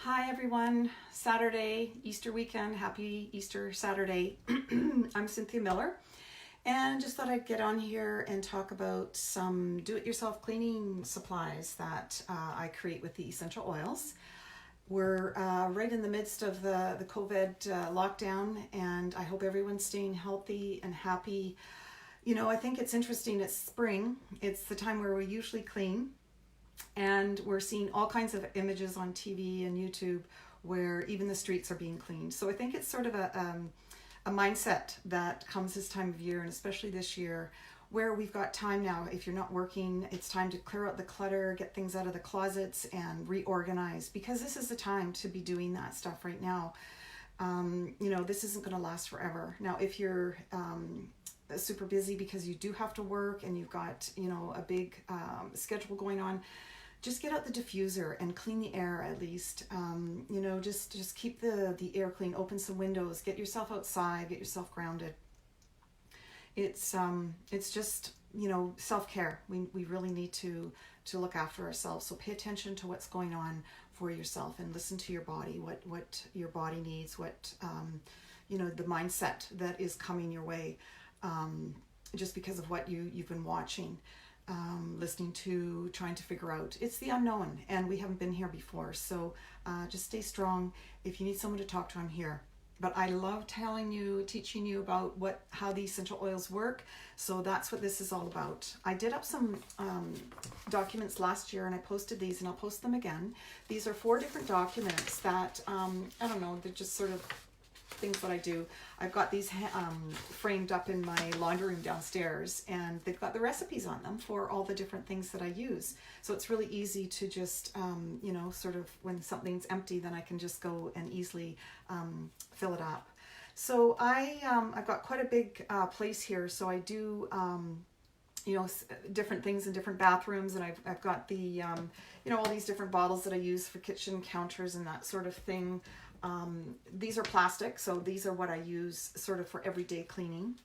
Hi everyone, Saturday, Easter weekend, happy Easter Saturday. I'm Cynthia Miller and just thought I'd get on here and talk about some do-it-yourself cleaning supplies that I create with the essential oils. We're right in the midst of the COVID lockdown, and I hope everyone's staying healthy and happy. You know, I think it's interesting, it's spring, it's the time where we usually clean. And we're seeing all kinds of images on TV and YouTube where even the streets are being cleaned. So I think it's sort of a mindset that comes this time of year, and especially this year, where we've got time now. If you're not working, it's time to clear out the clutter, get things out of the closets and reorganize, because this is the time to be doing that stuff right now. You know, this isn't going to last forever. Now, if you're super busy because you do have to work and you've got, you know, a big schedule going on, just get out the diffuser and clean the air at least. You know, just keep the air clean, open some windows, get yourself outside, get yourself grounded. It's just, you know, self-care. We really need to look after ourselves. So pay attention to what's going on for yourself and listen to your body, what your body needs, what, you know, the mindset that is coming your way, just because of what you've been watching. Listening to, trying to figure out. It's the unknown, and we haven't been here before. So just stay strong. If you need someone to talk to, I'm here. But I love teaching you about how the essential oils work. So that's what this is all about. I did up some documents last year, and I posted these, and I'll post them again. These are 4 different documents that, I don't know, they're just sort of things that I do. I've got these framed up in my laundry room downstairs, and they've got the recipes on them for all the different things that I use. So it's really easy to just, you know, sort of when something's empty, then I can just go and easily fill it up. So I've got quite a big place here, so I do you know, different things in different bathrooms, and I've got the you know, all these different bottles that I use for kitchen counters and that sort of thing. These are plastic, so these are what I use sort of for everyday cleaning.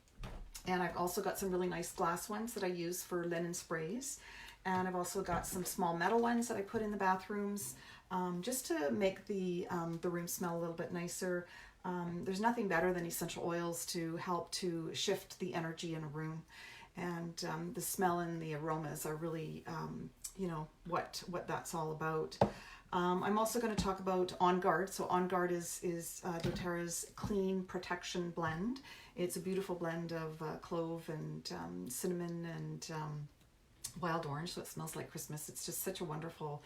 And I've also got some really nice glass ones that I use for linen sprays. And I've also got some small metal ones that I put in the bathrooms, just to make the room smell a little bit nicer. There's nothing better than essential oils to help to shift the energy in a room. And the smell and the aromas are really, you know, what that's all about. I'm also going to talk about On Guard. So On Guard is doTERRA's Clean Protection Blend. It's a beautiful blend of clove and cinnamon and wild orange, so it smells like Christmas. It's just such a wonderful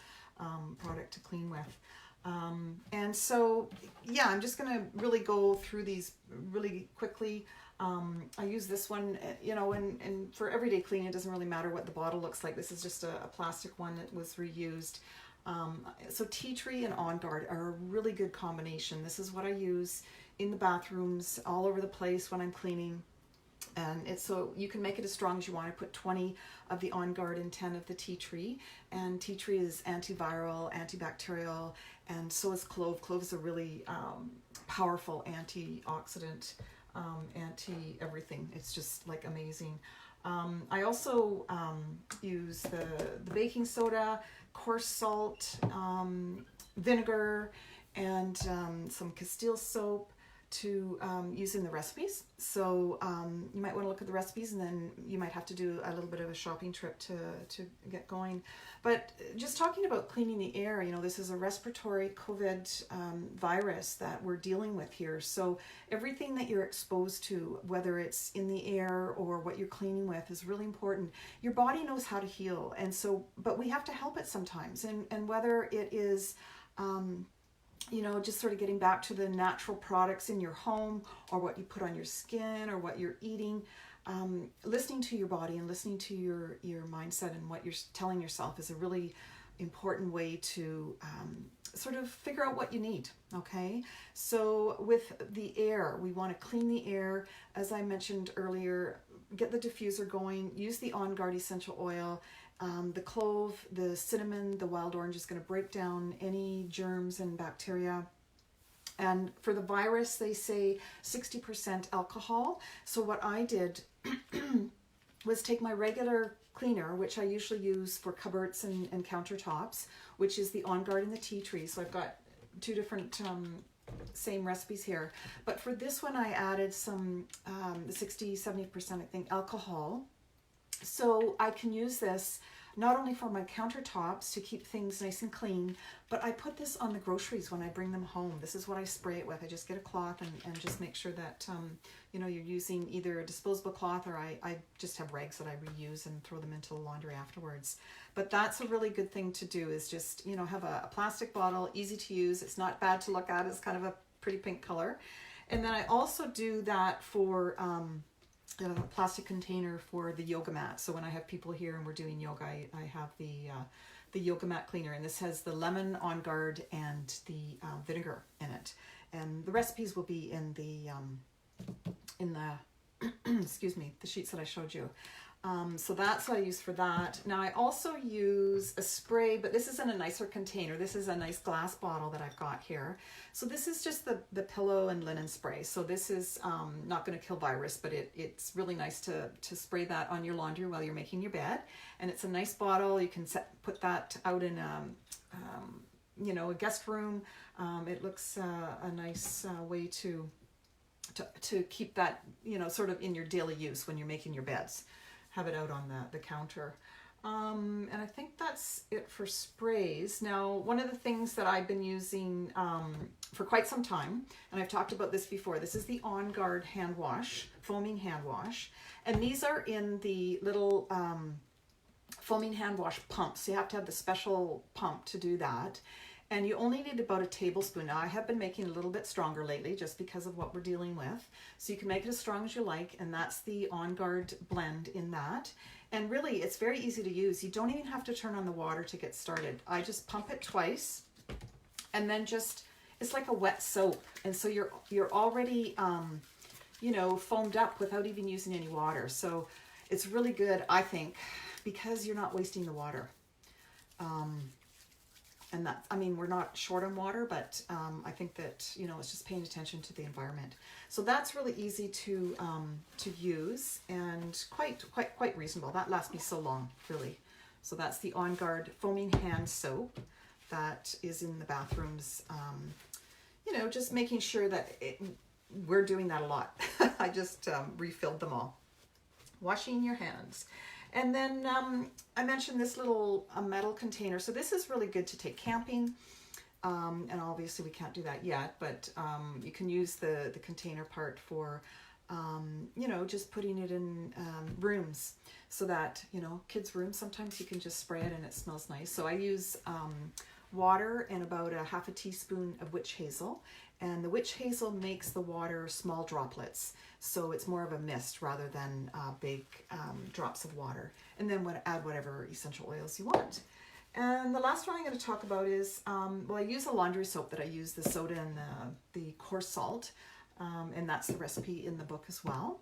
product to clean with. And so, yeah, I'm just going to really go through these really quickly. I use this one, you know, and for everyday cleaning, it doesn't really matter what the bottle looks like. This is just a plastic one that was reused. So tea tree and On Guard are a really good combination. This is what I use in the bathrooms all over the place when I'm cleaning. And it's so you can make it as strong as you want. I put 20 of the On Guard and 10 of the tea tree. And tea tree is antiviral, antibacterial, and so is clove. Clove is a really powerful antioxidant, anti-everything. It's just like amazing. I also use the baking soda, coarse salt, vinegar, and some Castile soap to use in the recipes. So you might want to look at the recipes, and then you might have to do a little bit of a shopping trip to get going. But just talking about cleaning the air, you know, this is a respiratory COVID virus that we're dealing with here. So everything that you're exposed to, whether it's in the air or what you're cleaning with, is really important. Your body knows how to heal, and so, but we have to help it sometimes. And whether it is you know, just sort of getting back to the natural products in your home, or what you put on your skin, or what you're eating, listening to your body and listening to your mindset and what you're telling yourself is a really important way to sort of figure out what you need. Okay, so with the air, we want to clean the air. As I mentioned earlier, get the diffuser going, use the On Guard essential oil. The clove, the cinnamon, the wild orange is going to break down any germs and bacteria. And for the virus, they say 60% alcohol. So what I did was take my regular cleaner, which I usually use for cupboards and countertops, which is the On Guard and the tea tree. So I've got two different same recipes here. But for this one, I added some 60-70%, I think, alcohol. So I can use this not only for my countertops to keep things nice and clean, but I put this on the groceries when I bring them home. This is what I spray it with. I just get a cloth and just make sure that, you know, you're using either a disposable cloth, or I just have rags that I reuse and throw them into the laundry afterwards. But that's a really good thing to do, is just, you know, have a plastic bottle, easy to use. It's not bad to look at. It's kind of a pretty pink color. And then I also do that for a plastic container for the yoga mat. So when I have people here and we're doing yoga, I have the yoga mat cleaner, and this has the lemon on guard and the vinegar in it. And the recipes will be in the excuse me, the sheets that I showed you. So that's what I use for that. Now I also use a spray, but this is in a nicer container. This is a nice glass bottle that I've got here. So this is just the pillow and linen spray. So this is not going to kill virus, but it's really nice to spray that on your laundry while you're making your bed. And it's a nice bottle. You can put that out in you know, a guest room. It looks a nice way to keep that, you know, sort of in your daily use when you're making your beds. Have it out on the counter. And I think that's it for sprays. Now, one of the things that I've been using for quite some time, and I've talked about this before, this is the On Guard hand wash, foaming hand wash. And these are in the little foaming hand wash pumps. So you have to have the special pump to do that. And you only need about a tablespoon. Now, I have been making it a little bit stronger lately just because of what we're dealing with. So you can make it as strong as you like, and that's the On Guard blend in that. And really, it's very easy to use. You don't even have to turn on the water to get started. I just pump it twice, and then just, it's like a wet soap. And so you're already, you know, foamed up without even using any water. So it's really good, I think, because you're not wasting the water. And that, I mean, we're not short on water, but I think that, you know, it's just paying attention to the environment. So that's really easy to use, and quite reasonable. That lasts me so long, really. So that's the On Guard foaming hand soap that is in the bathrooms. You know, just making sure that we're doing that a lot. I just refilled them all. Washing your hands. And then I mentioned this little metal container. So this is really good to take camping. And obviously we can't do that yet, but you can use the container part for, you know, just putting it in rooms, so that, you know, kids' rooms, sometimes you can just spray it and it smells nice. So I use water and about a half a teaspoon of witch hazel. And the witch hazel makes the water small droplets. So it's more of a mist rather than big drops of water. And then add whatever essential oils you want. And the last one I'm going to talk about is, well, I use a laundry soap that I use, the soda and the coarse salt. And that's the recipe in the book as well.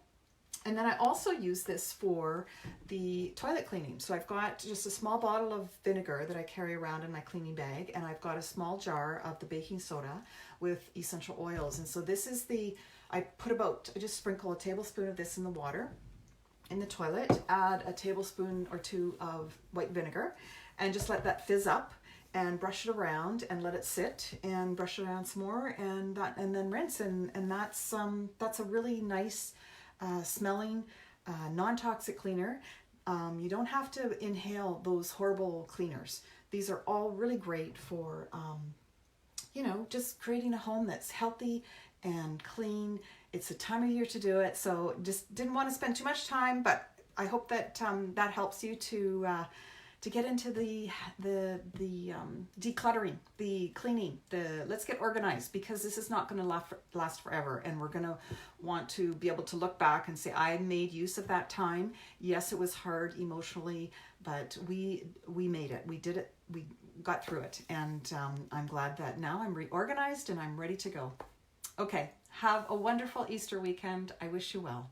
And then I also use this for the toilet cleaning. So I've got just a small bottle of vinegar that I carry around in my cleaning bag, and I've got a small jar of the baking soda with essential oils. And so this is I just sprinkle a tablespoon of this in the water in the toilet, add a tablespoon or two of white vinegar, and just let that fizz up, and brush it around and let it sit, and brush it around some more, and then rinse. And that's a really nice smelling, non-toxic cleaner. You don't have to inhale those horrible cleaners. These are all really great for, you know, just creating a home that's healthy and clean. It's a time of year to do it. So just didn't want to spend too much time, but I hope that that helps you to get into the decluttering, the cleaning, let's get organized, because this is not going to last forever, and we're going to want to be able to look back and say, I made use of that time. Yes, it was hard emotionally, but we made it. We did it. We got through it, and I'm glad that now I'm reorganized and I'm ready to go. Okay, have a wonderful Easter weekend. I wish you well.